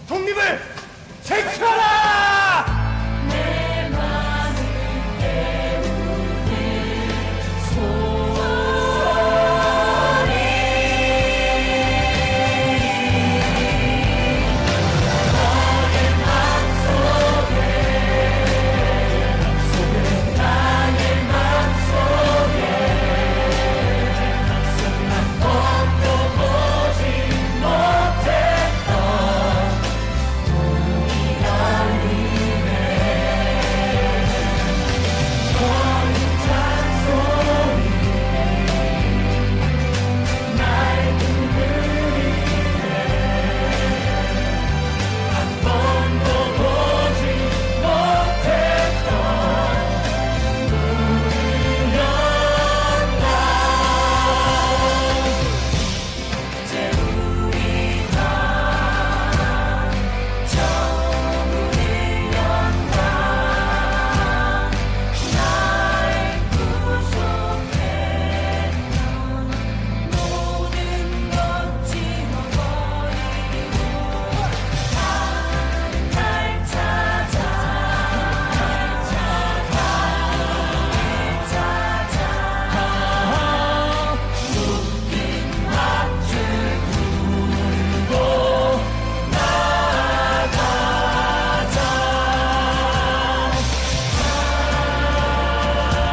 독립을 되찾아라! 내 맘을 깨우는 소리 너의 맘속에 나의 맘속에 한 번도 보지 못했던 우리 하늘에 너의 잔소리 날 부르는데 한 번도 보지 못했던 우리였다. 이제 우리 다 처음을 연다. 날 구속했던 모든 것 지워버리고 날 찾아 묶인 밧줄 풀고 나가자.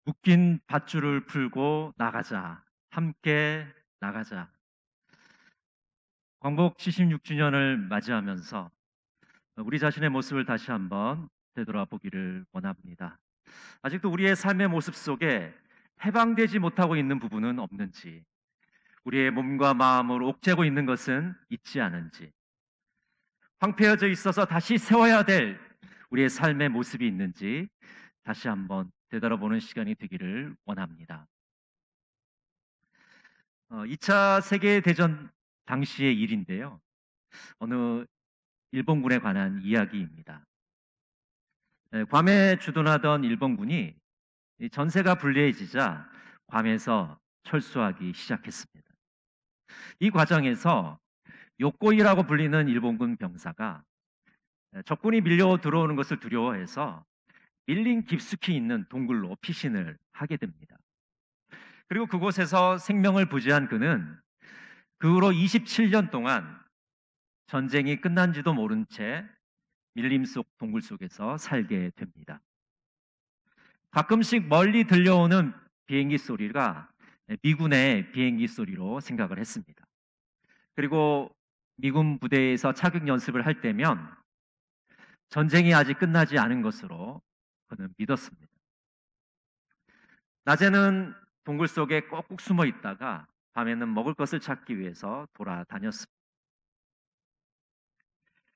묶인 밧줄을 풀고 나가자. 함께 나가자. 광복 76주년을 맞이하면서 우리 자신의 모습을 다시 한번 되돌아보기를 원합니다. 아직도 우리의 삶의 모습 속에 해방되지 못하고 있는 부분은 없는지, 우리의 몸과 마음을 옥죄고 있는 것은 있지 않은지, 황폐해져 있어서 다시 세워야 될 우리의 삶의 모습이 있는지 다시 한번 되돌아보는 시간이 되기를 원합니다. 2차 세계대전 당시의 일인데요. 어느 일본군에 관한 이야기입니다. 괌에 주둔하던 일본군이 전세가 불리해지자 괌에서 철수하기 시작했습니다. 이 과정에서 요코이라고 불리는 일본군 병사가 적군이 밀려 들어오는 것을 두려워해서 밀림 깊숙이 있는 동굴로 피신을 하게 됩니다. 그리고 그곳에서 생명을 부지한 그는 그 후로 27년 동안 전쟁이 끝난지도 모른 채 밀림 속 동굴 속에서 살게 됩니다. 가끔씩 멀리 들려오는 비행기 소리가 미군의 비행기 소리로 생각을 했습니다. 그리고 미군 부대에서 차격 연습을 할 때면 전쟁이 아직 끝나지 않은 것으로 그는 믿었습니다. 낮에는 동굴 속에 꼭꼭 숨어 있다가 밤에는 먹을 것을 찾기 위해서 돌아다녔습니다.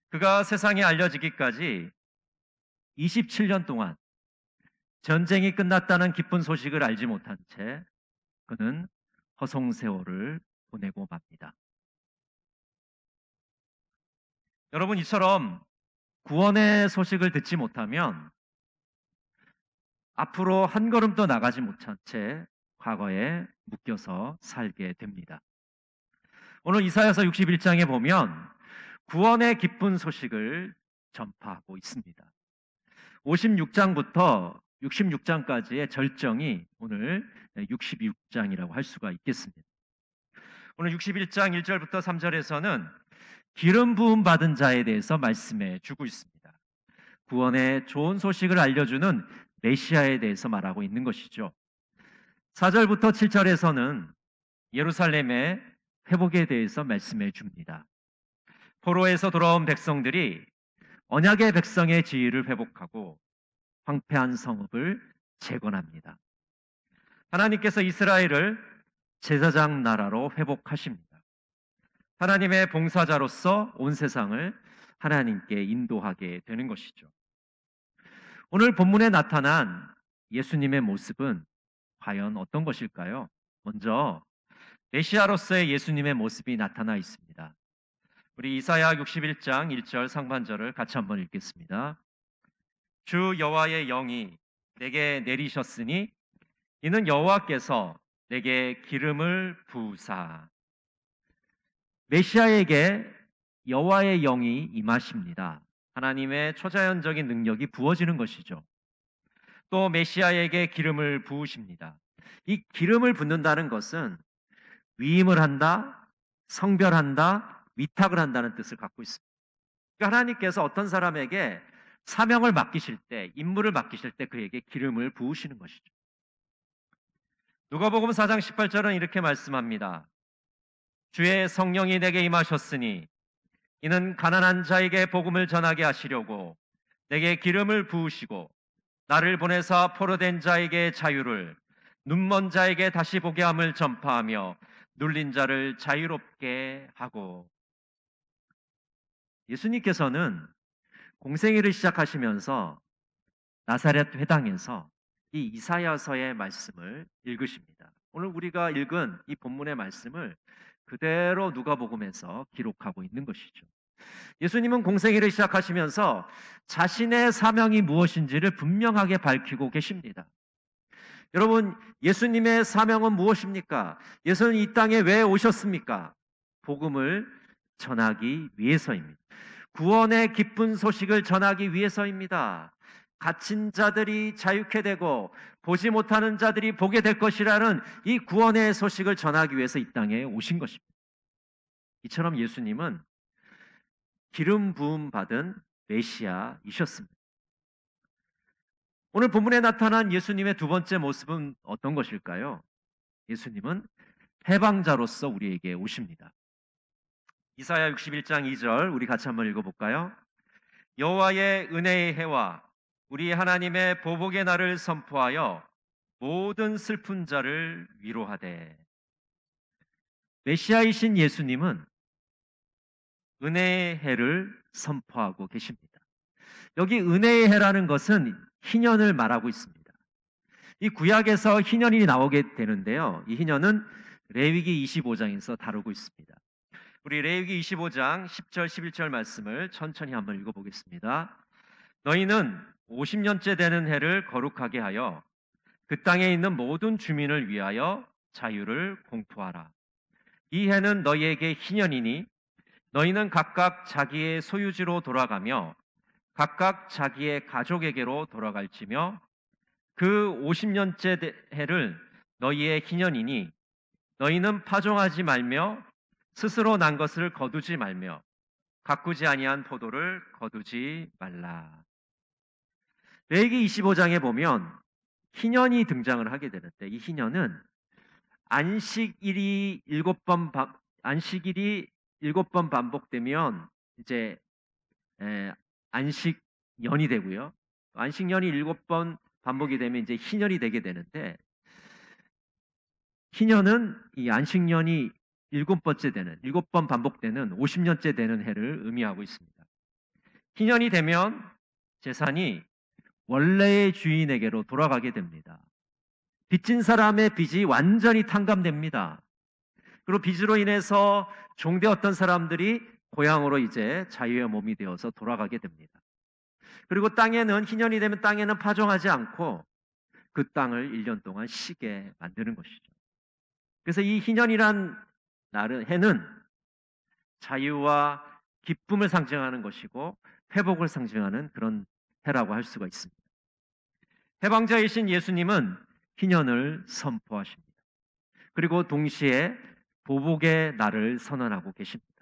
그가 세상에 알려지기까지 27년 동안 전쟁이 끝났다는 기쁜 소식을 알지 못한 채 그는 허송세월을 보내고 맙니다. 여러분, 이처럼 구원의 소식을 듣지 못하면 앞으로 한 걸음도 나가지 못한 채 과거에 묶여서 살게 됩니다. 오늘 이사야서 61장에 보면 구원의 기쁜 소식을 전파하고 있습니다. 56장부터 66장까지의 절정이 오늘 66장이라고 할 수가 있겠습니다. 오늘 61장 1절부터 3절에서는 기름 부음 받은 자에 대해서 말씀해 주고 있습니다. 구원의 좋은 소식을 알려주는 메시아에 대해서 말하고 있는 것이죠. 4절부터 7절에서는 예루살렘의 회복에 대해서 말씀해 줍니다. 포로에서 돌아온 백성들이 언약의 백성의 지위를 회복하고 황폐한 성읍을 재건합니다. 하나님께서 이스라엘을 제사장 나라로 회복하십니다. 하나님의 봉사자로서 온 세상을 하나님께 인도하게 되는 것이죠. 오늘 본문에 나타난 예수님의 모습은 과연 어떤 것일까요? 먼저 메시아로서의 예수님의 모습이 나타나 있습니다. 우리 이사야 61장 1절 상반절을 같이 한번 읽겠습니다. 주 여호와의 영이 내게 내리셨으니 이는 여호와께서 내게 기름을 부으사. 메시아에게 여호와의 영이 임하십니다. 하나님의 초자연적인 능력이 부어지는 것이죠. 또 메시아에게 기름을 부으십니다. 이 기름을 붓는다는 것은 위임을 한다, 성별한다, 위탁을 한다는 뜻을 갖고 있습니다. 그러니까 하나님께서 어떤 사람에게 사명을 맡기실 때, 임무를 맡기실 때 그에게 기름을 부으시는 것이죠. 누가복음 4장 18절은 이렇게 말씀합니다. 주의 성령이 내게 임하셨으니 이는 가난한 자에게 복음을 전하게 하시려고 내게 기름을 부으시고 나를 보내사 포로된 자에게 자유를, 눈먼 자에게 다시 보게 함을 전파하며 눌린 자를 자유롭게 하고. 예수님께서는 공생애를 시작하시면서 나사렛 회당에서 이 이사야서의 말씀을 읽으십니다. 오늘 우리가 읽은 이 본문의 말씀을 그대로 누가복음에서 기록하고 있는 것이죠. 예수님은 공생애를 시작하시면서 자신의 사명이 무엇인지를 분명하게 밝히고 계십니다. 여러분, 예수님의 사명은 무엇입니까? 예수는 이 땅에 왜 오셨습니까? 복음을 전하기 위해서입니다. 구원의 기쁜 소식을 전하기 위해서입니다. 갇힌 자들이 자유케 되고 보지 못하는 자들이 보게 될 것이라는 이 구원의 소식을 전하기 위해서 이 땅에 오신 것입니다. 이처럼 예수님은 기름 부음 받은 메시아이셨습니다. 오늘 본문에 나타난 예수님의 두 번째 모습은 어떤 것일까요? 예수님은 해방자로서 우리에게 오십니다. 이사야 61장 2절 우리 같이 한번 읽어볼까요? 여호와의 은혜의 해와 우리 하나님의 보복의 날을 선포하여 모든 슬픈 자를 위로하되. 메시아이신 예수님은 은혜의 해를 선포하고 계십니다. 여기 은혜의 해라는 것은 희년을 말하고 있습니다. 이 구약에서 희년이 나오게 되는데요. 이 희년은 레위기 25장에서 다루고 있습니다. 우리 레위기 25장 10절 11절 말씀을 천천히 한번 읽어보겠습니다. 너희는 50년째 되는 해를 거룩하게 하여 그 땅에 있는 모든 주민을 위하여 자유를 공포하라. 이 해는 너희에게 희년이니 너희는 각각 자기의 소유지로 돌아가며 각각 자기의 가족에게로 돌아갈지며 그 50년째 해를 너희의 희년이니 너희는 파종하지 말며 스스로 난 것을 거두지 말며 가꾸지 아니한 포도를 거두지 말라. 레위기 25장에 보면 희년이 등장을 하게 되는데 이 희년은 안식일이 7번 반복되면 이제 안식년이 되고요. 안식년이 7번 반복이 되면 이제 희년이 되게 되는데 희년은 이 안식년이 7번 반복되는 50년째 되는 해를 의미하고 있습니다. 희년이 되면 재산이 원래의 주인에게로 돌아가게 됩니다. 빚진 사람의 빚이 완전히 탕감됩니다. 그리고 빚으로 인해서 종되었던 사람들이 고향으로 이제 자유의 몸이 되어서 돌아가게 됩니다. 그리고 땅에는 희년이 되면 땅에는 파종하지 않고 그 땅을 1년 동안 쉬게 만드는 것이죠. 그래서 이 희년이란 해는 자유와 기쁨을 상징하는 것이고 회복을 상징하는 그런 해라고 할 수가 있습니다. 해방자이신 예수님은 희년을 선포하십니다. 그리고 동시에 보복의 날을 선언하고 계십니다.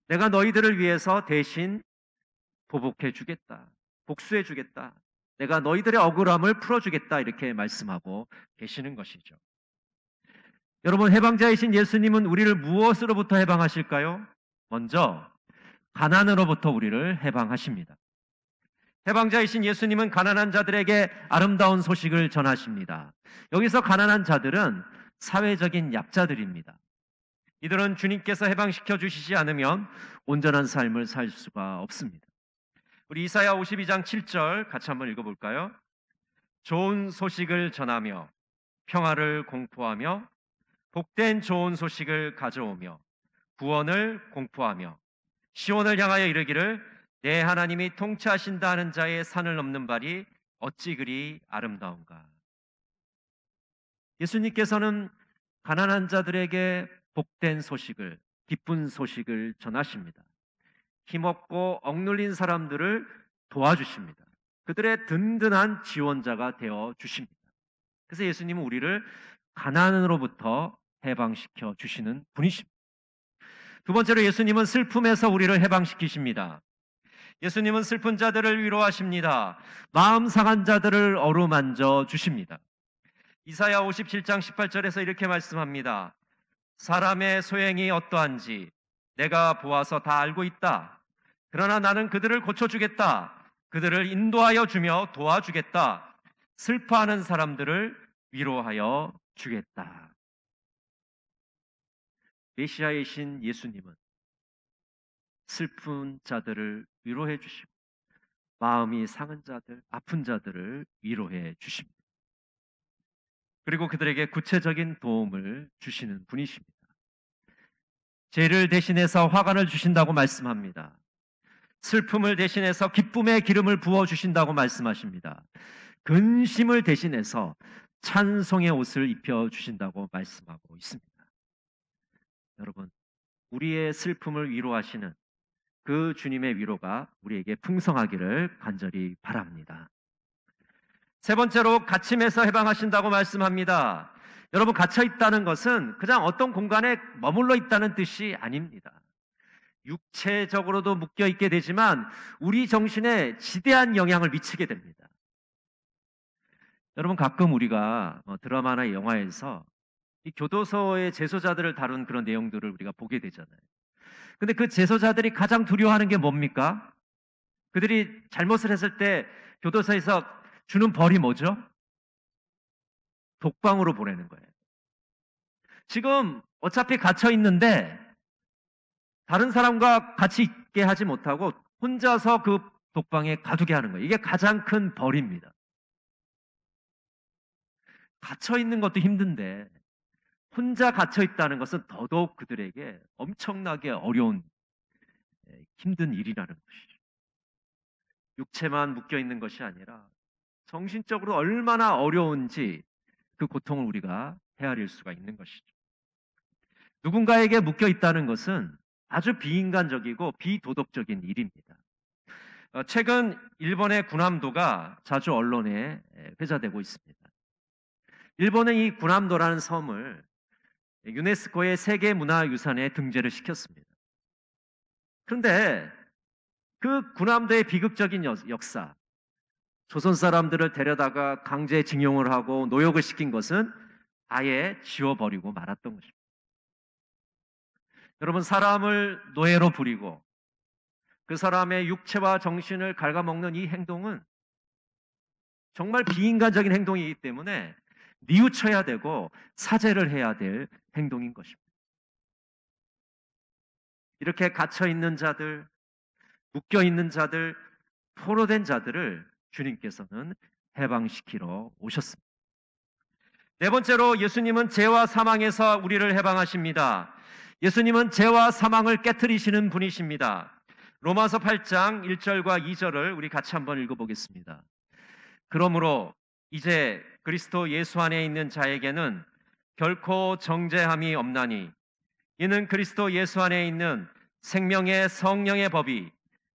내가 너희들을 위해서 대신 보복해 주겠다. 복수해 주겠다. 내가 너희들의 억울함을 풀어주겠다. 이렇게 말씀하고 계시는 것이죠. 여러분, 해방자이신 예수님은 우리를 무엇으로부터 해방하실까요? 먼저 가난으로부터 우리를 해방하십니다. 해방자이신 예수님은 가난한 자들에게 아름다운 소식을 전하십니다. 여기서 가난한 자들은 사회적인 약자들입니다. 이들은 주님께서 해방시켜 주시지 않으면 온전한 삶을 살 수가 없습니다. 우리 이사야 52장 7절 같이 한번 읽어볼까요? 좋은 소식을 전하며 평화를 공포하며 복된 좋은 소식을 가져오며 구원을 공포하며 시온을 향하여 이르기를 내 하나님이 통치하신다 하는 자의 산을 넘는 발이 어찌 그리 아름다운가. 예수님께서는 가난한 자들에게 복된 소식을, 기쁜 소식을 전하십니다. 힘없고 억눌린 사람들을 도와주십니다. 그들의 든든한 지원자가 되어 주십니다. 그래서 예수님은 우리를 가난으로부터 해방시켜 주시는 분이십니다. 두 번째로 예수님은 슬픔에서 우리를 해방시키십니다. 예수님은 슬픈 자들을 위로하십니다. 마음 상한 자들을 어루만져 주십니다. 이사야 57장 18절에서 이렇게 말씀합니다. 사람의 소행이 어떠한지 내가 보아서 다 알고 있다. 그러나 나는 그들을 고쳐주겠다. 그들을 인도하여 주며 도와주겠다. 슬퍼하는 사람들을 위로하여 주겠다. 메시아이신 예수님은 슬픈 자들을 위로해 주시고 마음이 상한 자들, 아픈 자들을 위로해 주십니다. 그리고 그들에게 구체적인 도움을 주시는 분이십니다. 죄를 대신해서 화관을 주신다고 말씀합니다. 슬픔을 대신해서 기쁨의 기름을 부어주신다고 말씀하십니다. 근심을 대신해서 찬송의 옷을 입혀주신다고 말씀하고 있습니다. 여러분, 우리의 슬픔을 위로하시는 그 주님의 위로가 우리에게 풍성하기를 간절히 바랍니다. 세 번째로 갇힘에서 해방하신다고 말씀합니다. 여러분, 갇혀 있다는 것은 그냥 어떤 공간에 머물러 있다는 뜻이 아닙니다. 육체적으로도 묶여 있게 되지만 우리 정신에 지대한 영향을 미치게 됩니다. 여러분, 가끔 우리가 드라마나 영화에서 이 교도소의 재소자들을 다룬 그런 내용들을 우리가 보게 되잖아요. 근데 그 재소자들이 가장 두려워하는 게 뭡니까? 그들이 잘못을 했을 때 교도소에서 주는 벌이 뭐죠? 독방으로 보내는 거예요. 지금 어차피 갇혀 있는데 다른 사람과 같이 있게 하지 못하고 혼자서 그 독방에 가두게 하는 거예요. 이게 가장 큰 벌입니다. 갇혀 있는 것도 힘든데 혼자 갇혀 있다는 것은 더더욱 그들에게 엄청나게 어려운 힘든 일이라는 것이죠. 육체만 묶여 있는 것이 아니라 정신적으로 얼마나 어려운지 그 고통을 우리가 헤아릴 수가 있는 것이죠. 누군가에게 묶여 있다는 것은 아주 비인간적이고 비도덕적인 일입니다. 최근 일본의 군함도가 자주 언론에 회자되고 있습니다. 일본은 이 군함도라는 섬을 유네스코의 세계문화유산에 등재를 시켰습니다. 그런데 그 군함도의 비극적인 역사, 조선 사람들을 데려다가 강제징용을 하고 노역을 시킨 것은 아예 지워버리고 말았던 것입니다. 여러분, 사람을 노예로 부리고 그 사람의 육체와 정신을 갉아먹는 이 행동은 정말 비인간적인 행동이기 때문에 뉘우쳐야 되고 사죄를 해야 될 행동인 것입니다. 이렇게 갇혀있는 자들, 묶여있는 자들, 포로된 자들을 주님께서는 해방시키러 오셨습니다. 네 번째로 예수님은 죄와 사망에서 우리를 해방하십니다. 예수님은 죄와 사망을 깨트리시는 분이십니다. 로마서 8장 1절과 2절을 우리 같이 한번 읽어보겠습니다. 그러므로 이제 그리스도 예수 안에 있는 자에게는 결코 정죄함이 없나니 이는 그리스도 예수 안에 있는 생명의 성령의 법이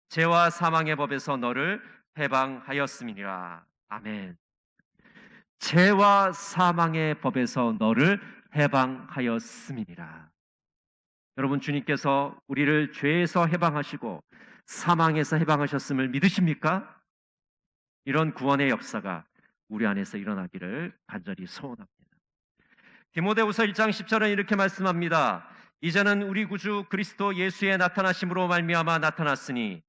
죄와 사망의 법에서 너를 해방하였음이니라. 아멘. 죄와 사망의 법에서 너를 해방하였음이니라. 여러분, 주님께서 우리를 죄에서 해방하시고 사망에서 해방하셨음을 믿으십니까? 이런 구원의 역사가 우리 안에서 일어나기를 간절히 소원합니다. 디모데후서 1장 10절은 이렇게 말씀합니다. 이제는 우리 구주 그리스도 예수의 나타나심으로 말미암아 나타났으니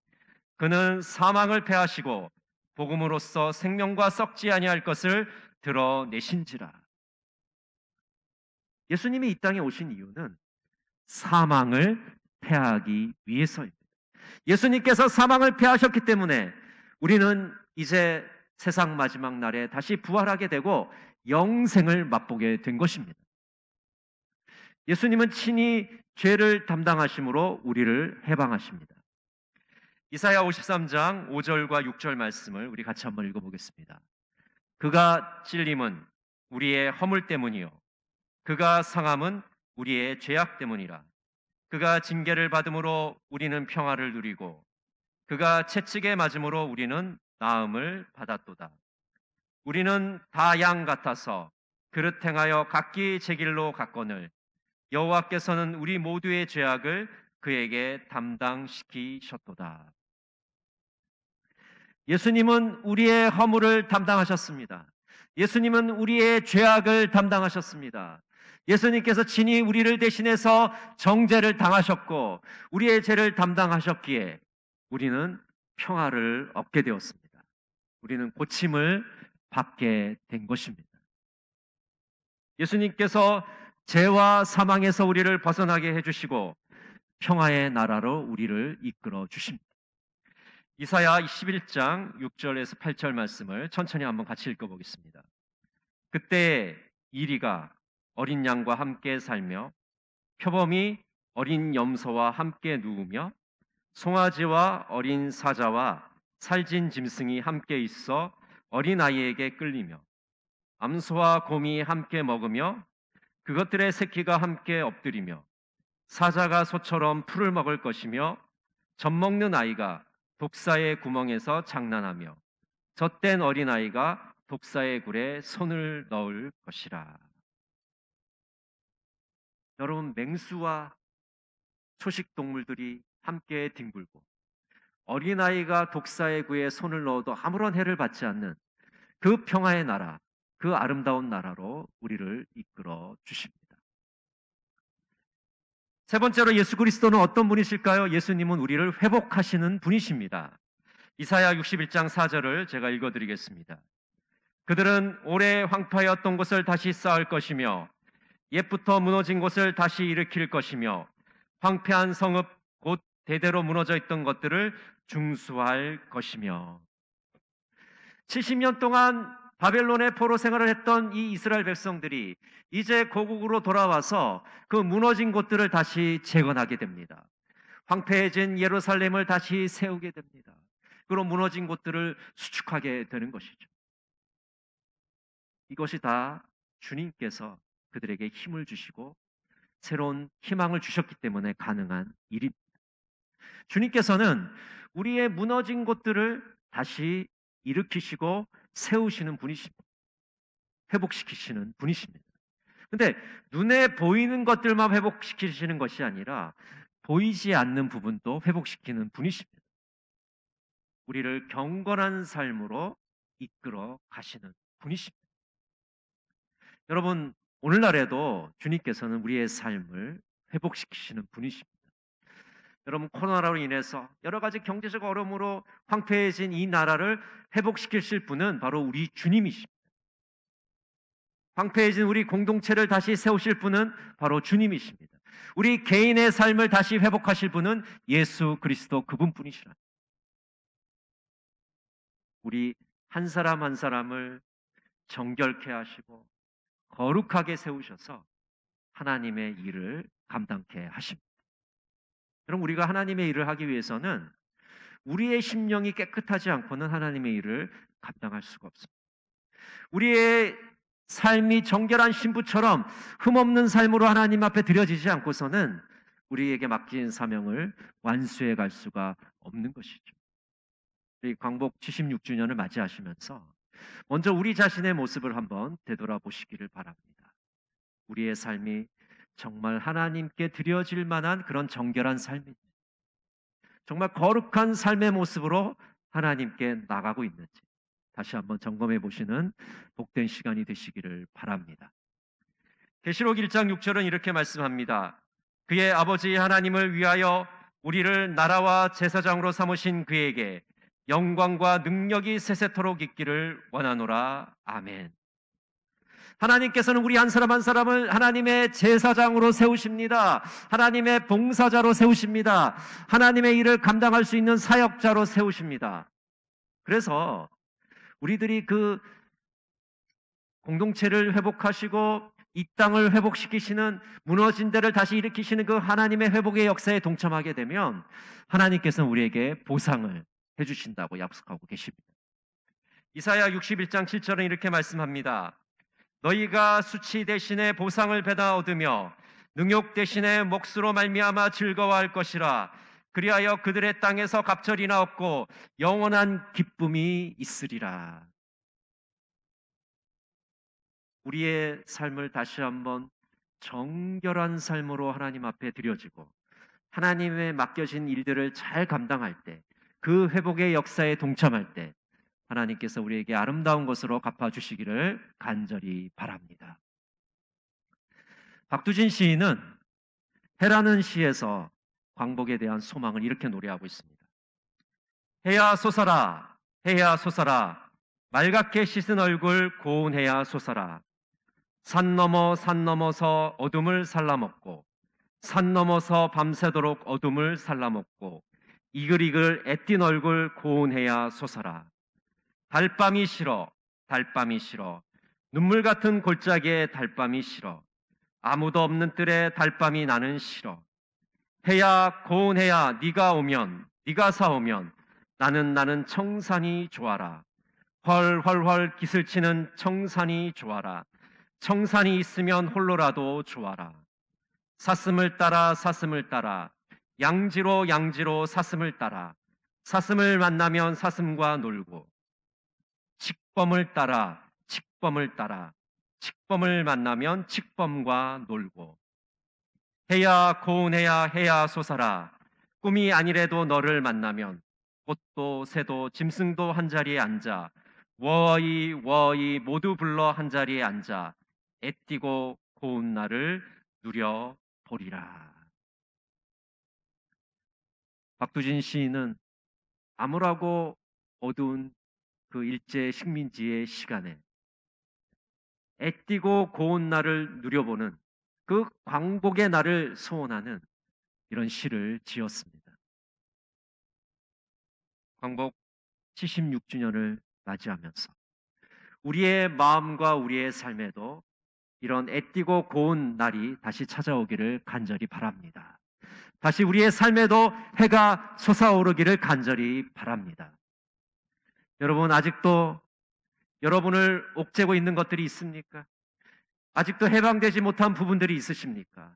그는 사망을 패하시고 복음으로써 생명과 썩지 아니할 것을 드러내신지라. 예수님이 이 땅에 오신 이유는 사망을 패하기 위해서입니다. 예수님께서 사망을 패하셨기 때문에 우리는 이제 세상 마지막 날에 다시 부활하게 되고 영생을 맛보게 된 것입니다. 예수님은 친히 죄를 담당하심으로 우리를 해방하십니다. 이사야 53장 5절과 6절 말씀을 우리 같이 한번 읽어보겠습니다. 그가 찔림은 우리의 허물 때문이요 그가 상함은 우리의 죄악 때문이라. 그가 징계를 받음으로 우리는 평화를 누리고 그가 채찍에 맞음으로 우리는 나음을 받았도다. 우리는 다 양 같아서 그릇 행하여 각기 제 길로 갔거늘 여호와께서는 우리 모두의 죄악을 그에게 담당시키셨도다. 예수님은 우리의 허물을 담당하셨습니다. 예수님은 우리의 죄악을 담당하셨습니다. 예수님께서 친히 우리를 대신해서 정죄를 당하셨고 우리의 죄를 담당하셨기에 우리는 평화를 얻게 되었습니다. 우리는 고침을 받게 된 것입니다. 예수님께서 죄와 사망에서 우리를 벗어나게 해주시고 평화의 나라로 우리를 이끌어 주십니다. 이사야 21장 6절에서 8절 말씀을 천천히 한번 같이 읽어보겠습니다. 그때 이리가 어린 양과 함께 살며 표범이 어린 염소와 함께 누우며 송아지와 어린 사자와 살진 짐승이 함께 있어 어린아이에게 끌리며 암소와 곰이 함께 먹으며 그것들의 새끼가 함께 엎드리며 사자가 소처럼 풀을 먹을 것이며 젖먹는 아이가 독사의 구멍에서 장난하며 젖된 어린아이가 독사의 굴에 손을 넣을 것이라. 여러분, 맹수와 초식동물들이 함께 뒹굴고 어린아이가 독사의 굴에 손을 넣어도 아무런 해를 받지 않는 그 평화의 나라, 그 아름다운 나라로 우리를 이끌어 주십니다. 세 번째로 예수 그리스도는 어떤 분이실까요? 예수님은 우리를 회복하시는 분이십니다. 이사야 61장 4절을 제가 읽어드리겠습니다. 그들은 오래 황폐하였던 곳을 다시 쌓을 것이며 옛부터 무너진 곳을 다시 일으킬 것이며 황폐한 성읍 곧 대대로 무너져 있던 것들을 중수할 것이며 70년 동안 바벨론의 포로 생활을 했던 이 이스라엘 백성들이 이제 고국으로 돌아와서 그 무너진 곳들을 다시 재건하게 됩니다. 황폐해진 예루살렘을 다시 세우게 됩니다. 그리고 무너진 곳들을 수축하게 되는 것이죠. 이것이 다 주님께서 그들에게 힘을 주시고 새로운 희망을 주셨기 때문에 가능한 일입니다. 주님께서는 우리의 무너진 곳들을 다시 일으키시고 세우시는 분이십니다. 회복시키시는 분이십니다. 근데 눈에 보이는 것들만 회복시키시는 것이 아니라 보이지 않는 부분도 회복시키는 분이십니다. 우리를 경건한 삶으로 이끌어 가시는 분이십니다. 여러분, 오늘날에도 주님께서는 우리의 삶을 회복시키시는 분이십니다. 여러분, 코로나로 인해서 여러 가지 경제적 어려움으로 황폐해진 이 나라를 회복시키실 분은 바로 우리 주님이십니다. 황폐해진 우리 공동체를 다시 세우실 분은 바로 주님이십니다. 우리 개인의 삶을 다시 회복하실 분은 예수 그리스도 그분뿐이시라. 우리 한 사람 한 사람을 정결케 하시고 거룩하게 세우셔서 하나님의 일을 감당케 하십니다. 그럼 우리가 하나님의 일을 하기 위해서는 우리의 심령이 깨끗하지 않고는 하나님의 일을 감당할 수가 없습니다. 우리의 삶이 정결한 신부처럼 흠없는 삶으로 하나님 앞에 드려지지 않고서는 우리에게 맡긴 사명을 완수해 갈 수가 없는 것이죠. 우리 광복 76주년을 맞이하시면서 먼저 우리 자신의 모습을 한번 되돌아보시기를 바랍니다. 우리의 삶이 정말 하나님께 드려질 만한 그런 정결한 삶인지, 정말 거룩한 삶의 모습으로 하나님께 나가고 있는지 다시 한번 점검해 보시는 복된 시간이 되시기를 바랍니다. 계시록 1장 6절은 이렇게 말씀합니다. 그의 아버지 하나님을 위하여 우리를 나라와 제사장으로 삼으신 그에게 영광과 능력이 세세토록 있기를 원하노라. 아멘. 하나님께서는 우리 한 사람 한 사람을 하나님의 제사장으로 세우십니다. 하나님의 봉사자로 세우십니다. 하나님의 일을 감당할 수 있는 사역자로 세우십니다. 그래서 우리들이 그 공동체를 회복하시고 이 땅을 회복시키시는, 무너진 데를 다시 일으키시는 그 하나님의 회복의 역사에 동참하게 되면 하나님께서는 우리에게 보상을 해주신다고 약속하고 계십니다. 이사야 61장 7절은 이렇게 말씀합니다. 너희가 수치 대신에 보상을 배다 얻으며 능욕 대신에 몫으로 말미암아 즐거워할 것이라. 그리하여 그들의 땅에서 갑절이나 없고 영원한 기쁨이 있으리라. 우리의 삶을 다시 한번 정결한 삶으로 하나님 앞에 드려지고 하나님의 맡겨진 일들을 잘 감당할 때, 그 회복의 역사에 동참할 때 하나님께서 우리에게 아름다운 것으로 갚아주시기를 간절히 바랍니다. 박두진 시인은 해라는 시에서 광복에 대한 소망을 이렇게 노래하고 있습니다. 해야 솟아라, 해야 솟아라, 맑게 씻은 얼굴 고운해야 솟아라. 산 넘어서 어둠을 살라먹고 산 넘어서 밤새도록 어둠을 살라먹고 이글이글 애띤 얼굴 고운해야 솟아라. 달밤이 싫어, 달밤이 싫어, 눈물 같은 골짜기에 달밤이 싫어, 아무도 없는 뜰에 달밤이 나는 싫어. 해야 고운해야 네가 오면, 네가 사오면 나는 청산이 좋아라. 헐헐헐 기슬치는 청산이 좋아라. 청산이 있으면 홀로라도 좋아라. 사슴을 따라 사슴을 따라 양지로 양지로 사슴을 따라 사슴을 만나면 사슴과 놀고 칙범을 따라 칙범을 따라 칙범을 만나면 칙범과 놀고 해야 고운해야 해야 솟아라. 꿈이 아니래도 너를 만나면 꽃도 새도 짐승도 한자리에 앉아 워이 워이 모두 불러 한자리에 앉아 애띠고 고운 날을 누려보리라. 박두진 시인은 암울하고 어두운 그 일제 식민지의 시간에 애띠고 고운 날을 누려보는 그 광복의 날을 소원하는 이런 시를 지었습니다. 광복 76주년을 맞이하면서 우리의 마음과 우리의 삶에도 이런 애띠고 고운 날이 다시 찾아오기를 간절히 바랍니다. 다시 우리의 삶에도 해가 솟아오르기를 간절히 바랍니다. 여러분, 아직도 여러분을 옥죄고 있는 것들이 있습니까? 아직도 해방되지 못한 부분들이 있으십니까?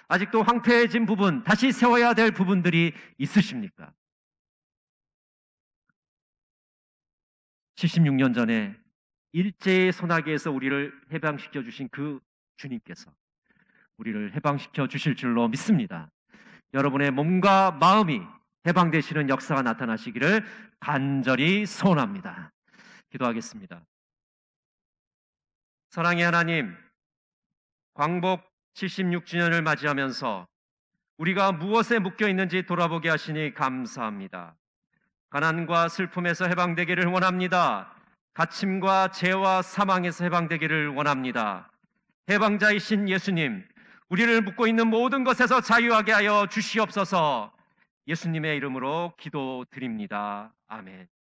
아직도 황폐해진 부분, 다시 세워야 될 부분들이 있으십니까? 76년 전에 일제의 소나기에서 우리를 해방시켜 주신 그 주님께서 우리를 해방시켜 주실 줄로 믿습니다. 여러분의 몸과 마음이 해방되시는 역사가 나타나시기를 간절히 소원합니다. 기도하겠습니다. 사랑의 하나님, 광복 76주년을 맞이하면서 우리가 무엇에 묶여 있는지 돌아보게 하시니 감사합니다. 가난과 슬픔에서 해방되기를 원합니다. 갇힘과 죄와 사망에서 해방되기를 원합니다. 해방자이신 예수님, 우리를 묶고 있는 모든 것에서 자유하게 하여 주시옵소서. 예수님의 이름으로 기도드립니다. 아멘.